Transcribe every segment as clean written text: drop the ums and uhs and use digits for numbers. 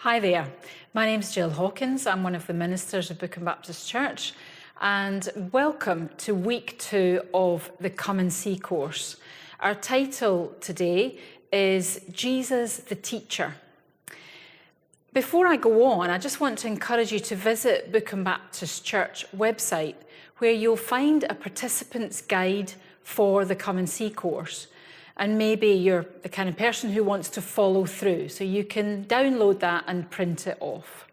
Hi there, my name's Jill Hawkins. I'm one of the ministers of Bookham Baptist Church, and welcome to week 2 of the Come and See course. Our title today is Jesus the Teacher. Before I go on, I just want to encourage you to visit Bookham Baptist Church website, where you'll find a participant's guide for the Come and See course. And maybe you're the kind of person who wants to follow through, so you can download that and print it off.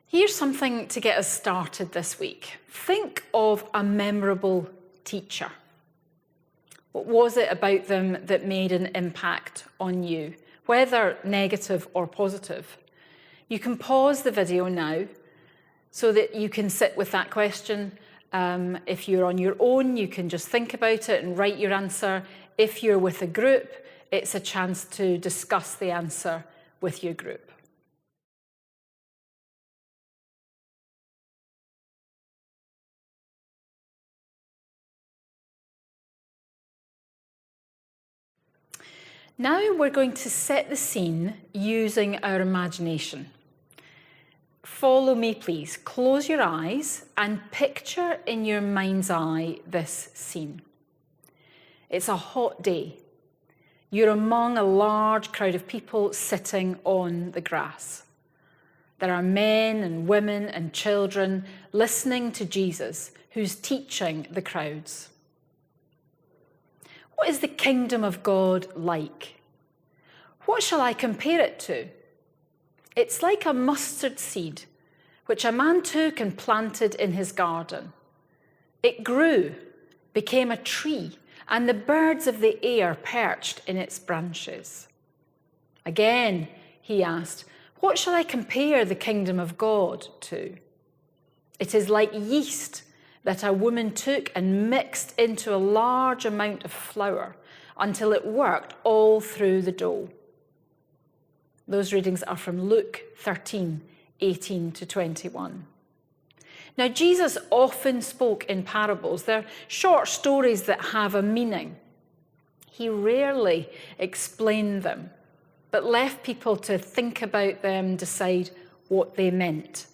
Here's something to get us started this week. Think of a memorable teacher. What was it about them that made an impact on you, whether negative or positive? You can pause the video now so that you can sit with that question. If you're on your own, you can just think about it and write your answer. If you're with a group, it's a chance to discuss the answer with your group. Now we're going to set the scene using our imagination. Follow me, please. Close your eyes and picture in your mind's eye this scene. It's a hot day. You're among a large crowd of people sitting on the grass. There are men and women and children listening to Jesus, who's teaching the crowds. What is the kingdom of God like? What shall I compare it to? It's like a mustard seed, which a man took and planted in his garden. It grew, became a tree, and the birds of the air perched in its branches. Again, he asked, what shall I compare the kingdom of God to? It is like yeast that a woman took and mixed into a large amount of flour until it worked all through the dough. Those readings are from Luke 13, 18 to 21. Now, Jesus often spoke in parables. They're short stories that have a meaning. He rarely explained them, but left people to think about them, decide what they meant.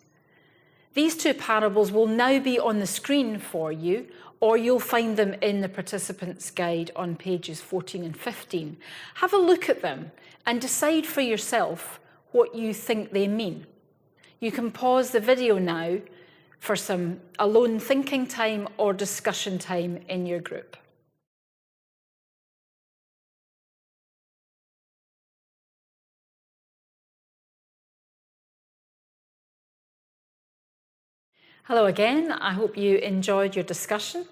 These 2 parables will now be on the screen for you, or you'll find them in the participant's guide on pages 14 and 15. Have a look at them and decide for yourself what you think they mean. You can pause the video now for some alone thinking time or discussion time in your group. Hello again, I hope you enjoyed your discussion.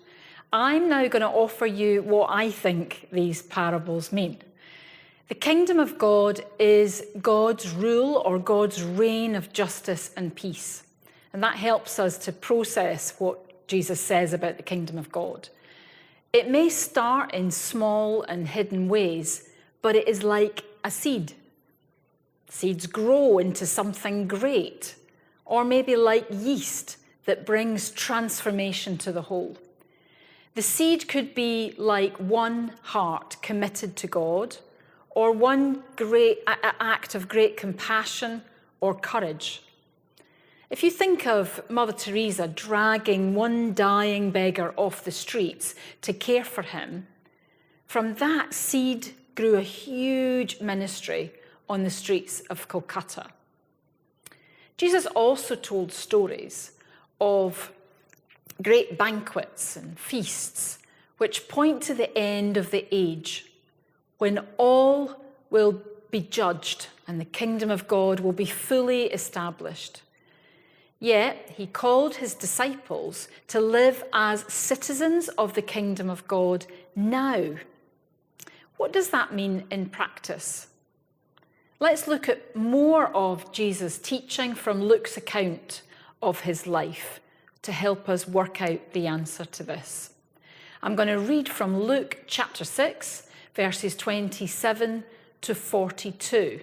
I'm now going to offer you what I think these parables mean. The kingdom of God is God's rule or God's reign of justice and peace. And that helps us to process what Jesus says about the kingdom of God. It may start in small and hidden ways, but it is like a seed. Seeds grow into something great, or maybe like yeast that brings transformation to the whole. The seed could be like one heart committed to God, or one great act of great compassion or courage. If you think of Mother Teresa dragging one dying beggar off the streets to care for him, from that seed grew a huge ministry on the streets of Calcutta. Jesus also told stories of great banquets and feasts, which point to the end of the age, when all will be judged and the kingdom of God will be fully established. Yet he called his disciples to live as citizens of the kingdom of God now. What does that mean in practice? Let's look at more of Jesus' teaching from Luke's account of his life to help us work out the answer to this. I'm going to read from Luke chapter 6, verses 27 to 42.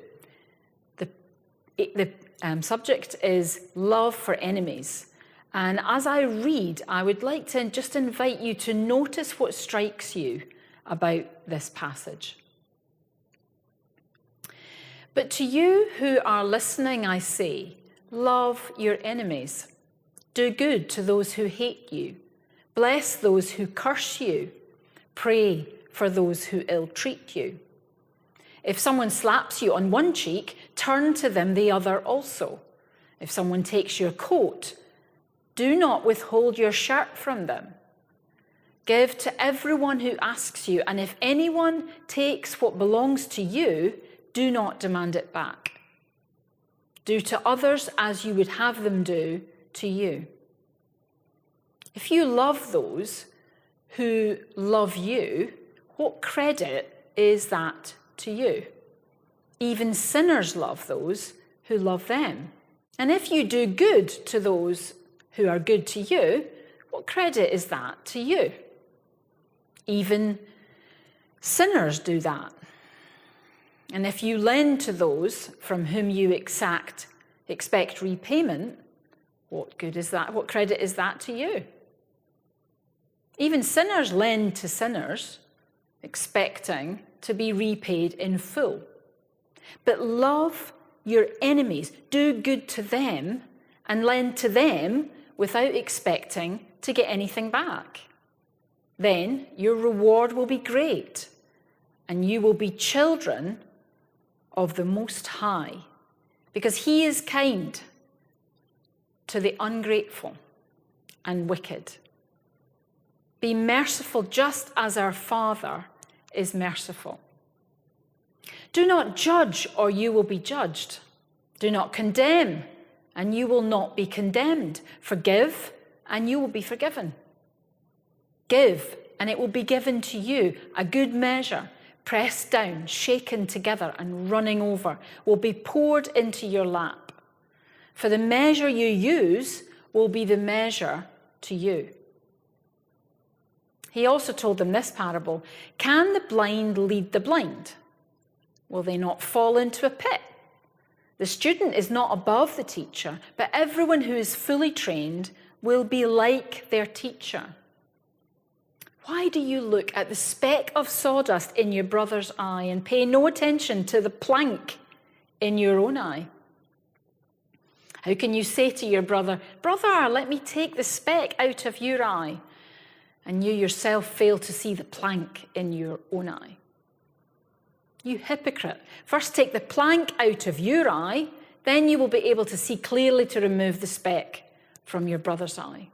The subject is love for enemies. And as I read, I would like to just invite you to notice what strikes you about this passage. But to you who are listening, I say, love your enemies. Do good to those who hate you. Bless those who curse you. Pray for those who ill-treat you. If someone slaps you on one cheek, turn to them the other also. If someone takes your coat, do not withhold your shirt from them. Give to everyone who asks you, and if anyone takes what belongs to you, do not demand it back. Do to others as you would have them do to you. If you love those who love you, what credit is that to you? Even sinners love those who love them. And if you do good to those who are good to you, what credit is that to you? Even sinners do that. And if you lend to those from whom you expect repayment, what good is that? What credit is that to you? Even sinners lend to sinners, expecting to be repaid in full. But love your enemies, do good to them, and lend to them without expecting to get anything back. Then your reward will be great, and you will be children of the Most High, because he is kind to the ungrateful and wicked. Be merciful just as our Father is merciful. Do not judge, or you will be judged. Do not condemn, and you will not be condemned. Forgive, and you will be forgiven. Give, and it will be given to you. A good measure, pressed down, shaken together, and running over, will be poured into your lap. For the measure you use will be the measure to you. He also told them this parable. Can the blind lead the blind? Will they not fall into a pit? The student is not above the teacher, but everyone who is fully trained will be like their teacher. Why do you look at the speck of sawdust in your brother's eye and pay no attention to the plank in your own eye? How can you say to your brother, "Brother, let me take the speck out of your eye," and you yourself fail to see the plank in your own eye? You hypocrite, first take the plank out of your eye, then you will be able to see clearly to remove the speck from your brother's eye.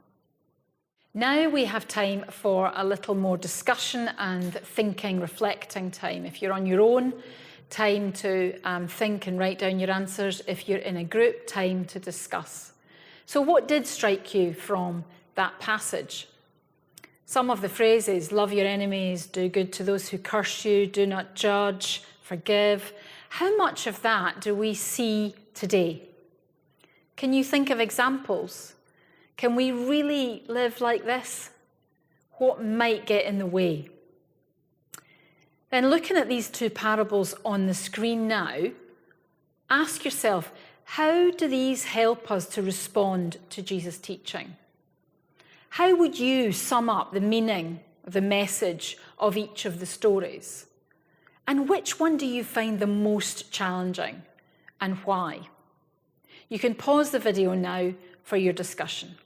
Now we have time for a little more discussion and thinking, reflecting time. If you're on your own, time to think and write down your answers. If you're in a group, time to discuss. So what did strike you from that passage? Some of the phrases, love your enemies, do good to those who curse you, do not judge, forgive. How much of that do we see today? Can you think of examples? Can we really live like this? What might get in the way? Then looking at these two parables on the screen now, ask yourself, how do these help us to respond to Jesus' teaching? How would you sum up the meaning of the message of each of the stories? And which one do you find the most challenging, and why? You can pause the video now for your discussion.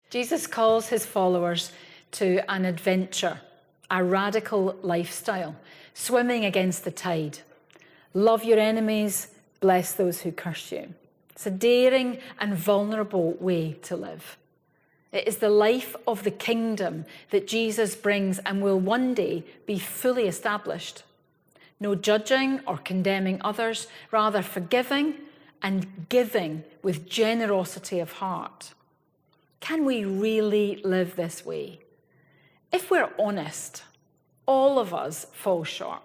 Jesus calls his followers to an adventure, a radical lifestyle, swimming against the tide. Love your enemies, bless those who curse you. It's a daring and vulnerable way to live. It is the life of the kingdom that Jesus brings and will one day be fully established. No judging or condemning others, rather forgiving and giving with generosity of heart. Can we really live this way? If we're honest, all of us fall short.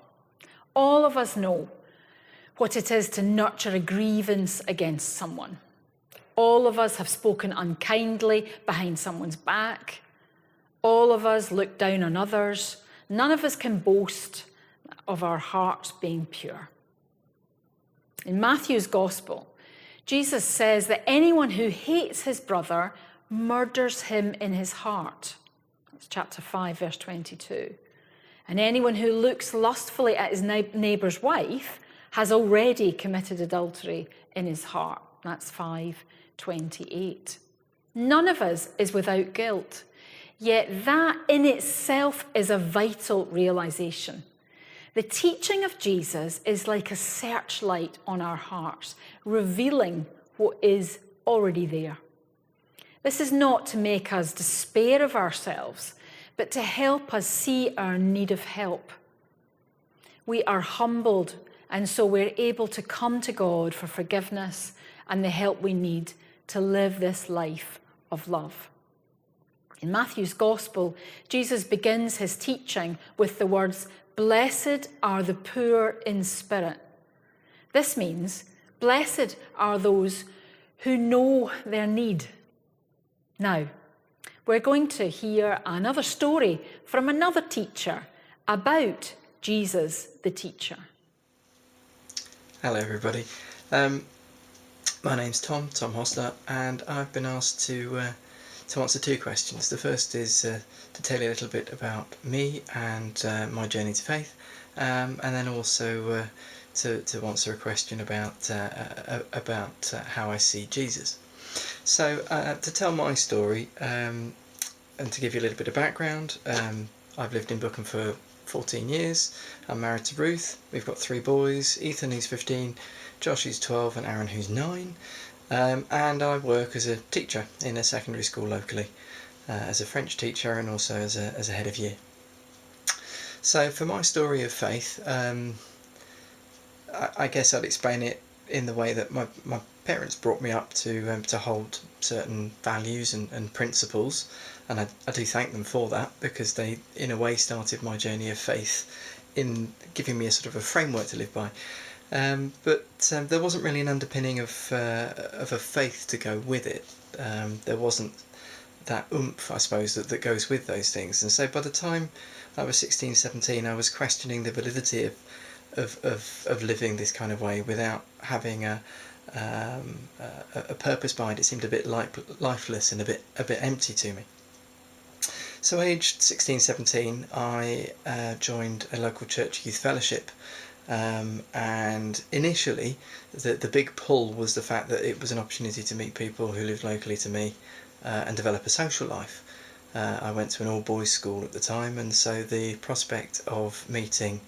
All of us know what it is to nurture a grievance against someone. All of us have spoken unkindly behind someone's back. All of us look down on others. None of us can boast of our hearts being pure. In Matthew's Gospel, Jesus says that anyone who hates his brother murders him in his heart. That's chapter 5, verse 22. And anyone who looks lustfully at his neighbour's wife has already committed adultery in his heart. That's 5:28. None of us is without guilt, yet that in itself is a vital realisation. The teaching of Jesus is like a searchlight on our hearts, revealing what is already there. This is not to make us despair of ourselves, but to help us see our need of help. We are humbled, and so we're able to come to God for forgiveness and the help we need to live this life of love. In Matthew's Gospel, Jesus begins his teaching with the words, "Blessed are the poor in spirit." This means, blessed are those who know their need. Now, we're going to hear another story from another teacher about Jesus the teacher. Hello everybody, my name's Tom Hostler, and I've been asked to answer two questions. The first is to tell you a little bit about me and my journey to faith, and then also to answer a question about how I see Jesus. So to tell my story and to give you a little bit of background, I've lived in Bookham for 14 years. I'm married to Ruth. We've got 3 boys, Ethan who's 15, Josh who's 12 and Aaron who's 9. And I work as a teacher in a secondary school locally, as a French teacher and also as a head of year. So for my story of faith, I guess I'd explain it in the way that my parents brought me up to hold certain values and principles, and I do thank them for that, because they in a way started my journey of faith in giving me a sort of a framework to live by. But there wasn't really an underpinning of a faith to go with it. There wasn't that oomph, I suppose, that goes with those things. And so by the time I was 16, 17, I was questioning the validity of living this kind of way without having a purpose behind it. Seemed a bit lifeless and a bit empty to me. So aged 16, 17, I joined a local church youth fellowship. And initially the big pull was the fact that it was an opportunity to meet people who lived locally to me and develop a social life. I went to an all-boys school at the time, and so the prospect of meeting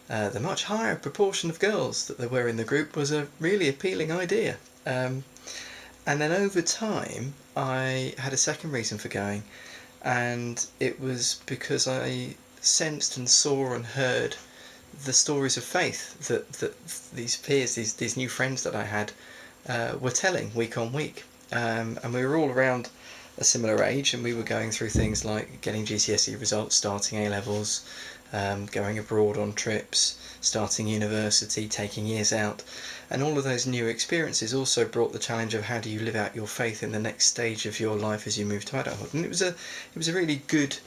the much higher proportion of girls that there were in the group was a really appealing idea. And then over time I had a second reason for going, and it was because I sensed and saw and heard the stories of faith that these peers, these new friends that I had, were telling week on week. And we were all around a similar age, and we were going through things like getting GCSE results, starting A-levels, going abroad on trips, starting university, taking years out. And all of those new experiences also brought the challenge of how do you live out your faith in the next stage of your life as you move to adulthood. And it was a really good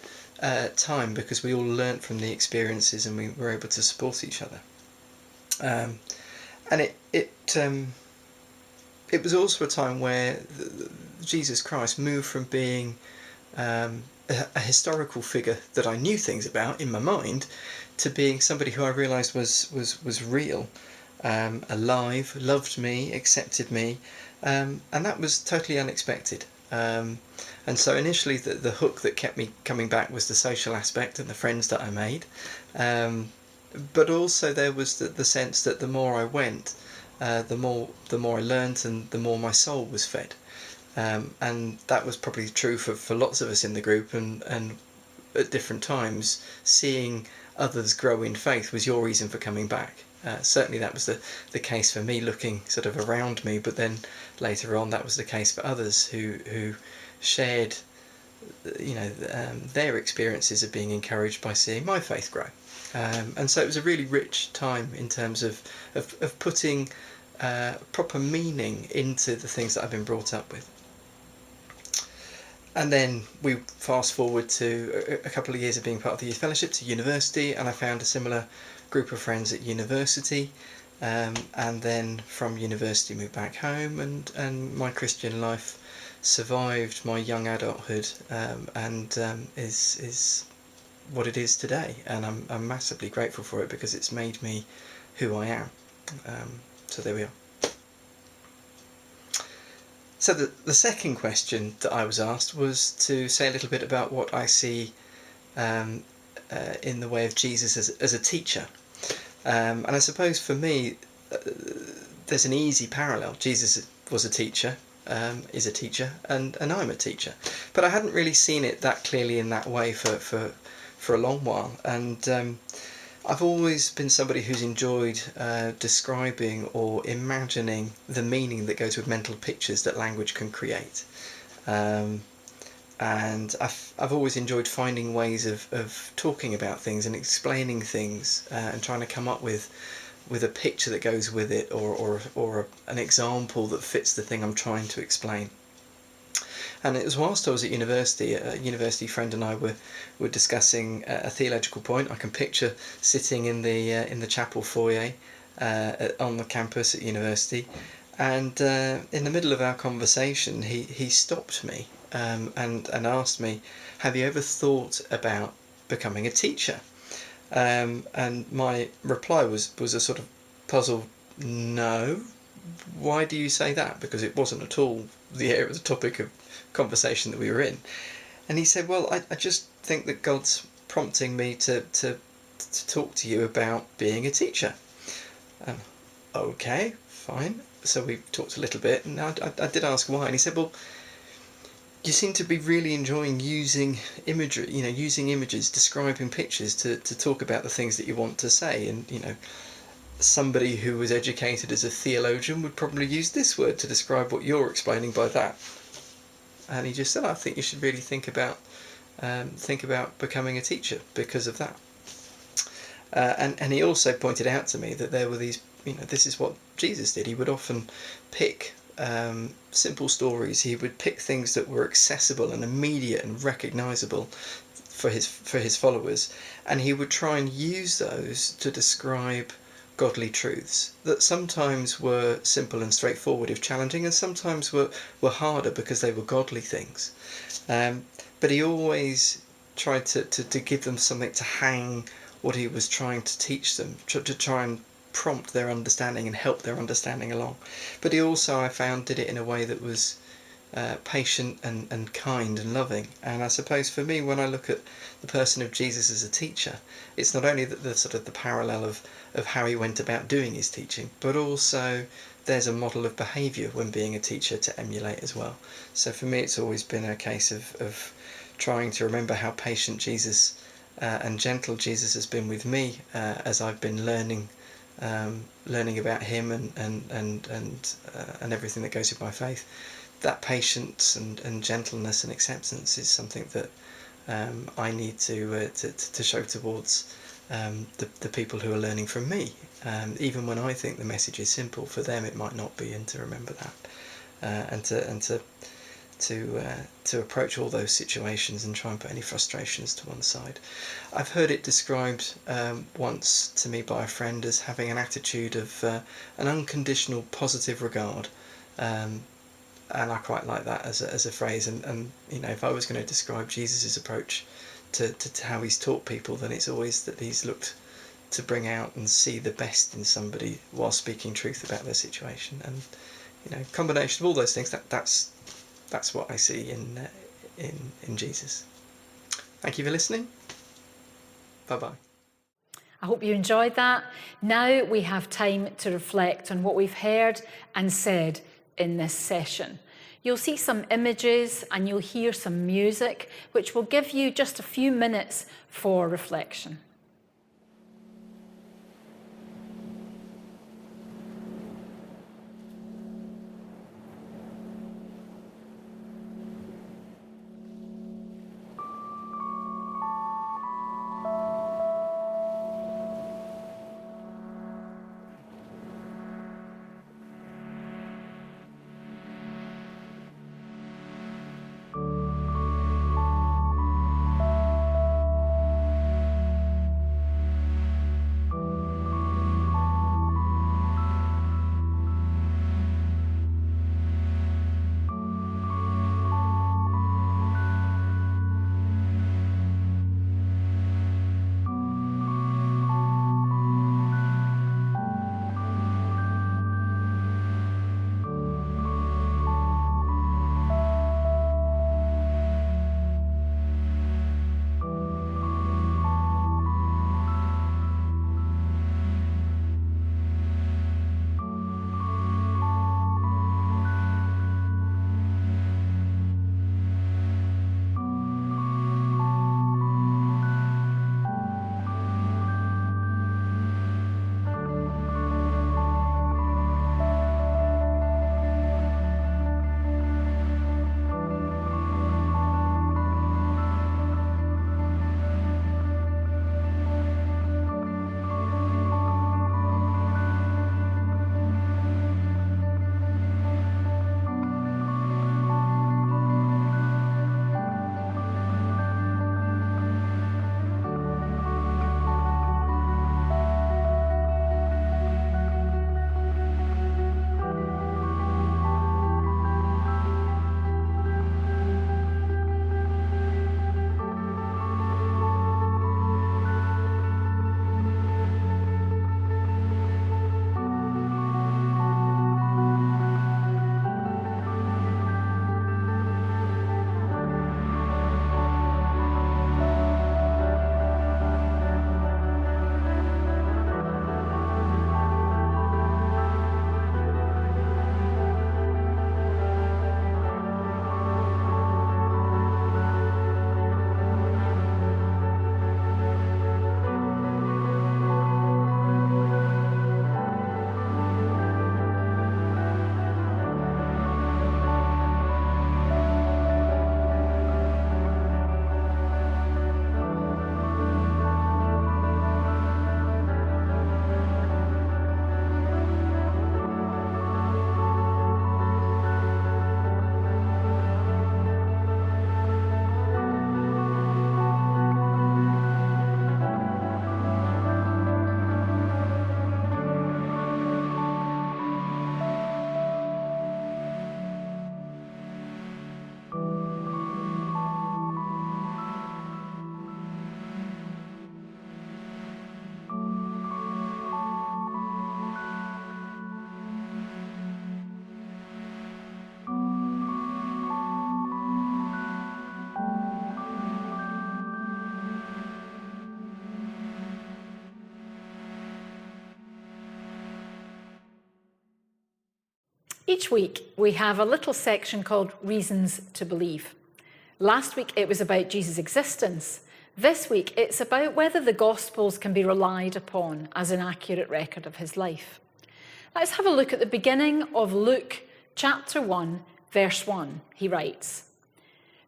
time, because we all learnt from the experiences and we were able to support each other. And it was also a time where Jesus Christ moved from being a historical figure that I knew things about in my mind to being somebody who I realised was real, alive, loved me, accepted me, and that was totally unexpected. And so initially the hook that kept me coming back was the social aspect and the friends that I made, but also there was the sense that the more I went, the more I learnt, and the more my soul was fed. And that was probably true for lots of us in the group, and at different times seeing others grow in faith was your reason for coming back. Certainly that was the case for me, looking sort of around me, but then later on that was the case for others who shared their experiences of being encouraged by seeing my faith grow. And so it was a really rich time in terms of putting proper meaning into the things that I've been brought up with. And then we fast forward to a couple of years of being part of the youth fellowship to university, and I found a similar group of friends at university, and then from university moved back home, and my Christian life survived my young adulthood, and is what it is today, and I'm massively grateful for it because it's made me who I am. So there we are. So the second question that I was asked was to say a little bit about what I see in the way of Jesus as a teacher. And I suppose for me, there's an easy parallel. Jesus was a teacher, is a teacher, and I'm a teacher. But I hadn't really seen it that clearly in that way for a long while. And I've always been somebody who's enjoyed describing or imagining the meaning that goes with mental pictures that language can create. And I've always enjoyed finding ways of talking about things and explaining things, and trying to come up with a picture that goes with it, or an example that fits the thing I'm trying to explain. And it was whilst I was at university, a university friend and I were discussing a theological point. I can picture sitting in the chapel foyer on the campus at university, and in the middle of our conversation, he stopped me and asked me, "Have you ever thought about becoming a teacher?" And my reply was a sort of puzzled no. Why do you say that? Because it wasn't at all the area of the topic of conversation that we were in. And he said, "Well, I just think that God's prompting me to talk to you about being a teacher." Okay, fine. So we talked a little bit, and I did ask why, and he said, "Well, you seem to be really enjoying using imagery, using images, describing pictures to talk about the things that you want to say, and somebody who was educated as a theologian would probably use this word to describe what you're explaining by that." And he just said, "I think you should really think about becoming a teacher because of that." And he also pointed out to me that there were these, this is what Jesus did. He would often pick simple stories. He would pick things that were accessible and immediate and recognisable for his followers, and he would try and use those to describe godly truths that sometimes were simple and straightforward if challenging, and sometimes were harder because they were godly things. But he always tried to give them something to hang what he was trying to teach them, to try and prompt their understanding and help their understanding along. But he also, I found, did it in a way that was patient and kind and loving. And I suppose for me, when I look at the person of Jesus as a teacher, it's not only the sort of the parallel of how he went about doing his teaching, but also there's a model of behaviour when being a teacher to emulate as well. So for me, it's always been a case of trying to remember how patient Jesus and gentle Jesus has been with me as I've been learning about him and everything that goes with my faith. That patience and gentleness and acceptance is something that I need to show towards the people who are learning from me. Even when I think the message is simple, for them it might not be, and to remember that, and to approach all those situations and try and put any frustrations to one side. I've heard it described once to me by a friend as having an attitude of an unconditional positive regard. And I quite like that as a phrase. And if I was going to describe Jesus' approach to how he's taught people, then it's always that he's looked to bring out and see the best in somebody while speaking truth about their situation. And combination of all those things, that's what I see in Jesus. Thank you for listening. Bye-bye. I hope you enjoyed that. Now we have time to reflect on what we've heard and said in this session. You'll see some images and you'll hear some music, which will give you just a few minutes for reflection. Each week we have a little section called Reasons to Believe. Last week it was about Jesus' existence. This week it's about whether the Gospels can be relied upon as an accurate record of his life. Let's have a look at the beginning of Luke chapter 1, verse 1. He writes,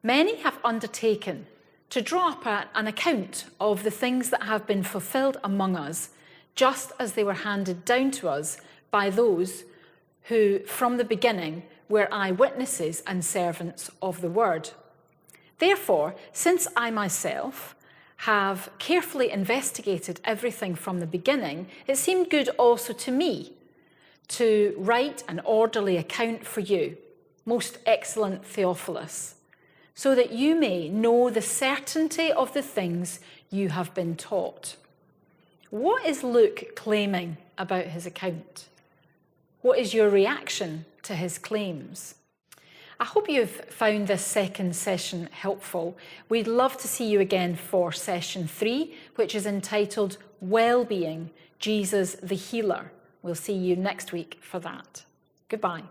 "Many have undertaken to draw up an account of the things that have been fulfilled among us, just as they were handed down to us by those who from the beginning were eyewitnesses and servants of the word. Therefore, since I myself have carefully investigated everything from the beginning, it seemed good also to me to write an orderly account for you, most excellent Theophilus, so that you may know the certainty of the things you have been taught." What is Luke claiming about his account? What is your reaction to his claims? I hope you've found this second session helpful. We'd love to see you again for session 3, which is entitled Well-Being, Jesus the Healer. We'll see you next week for that. Goodbye.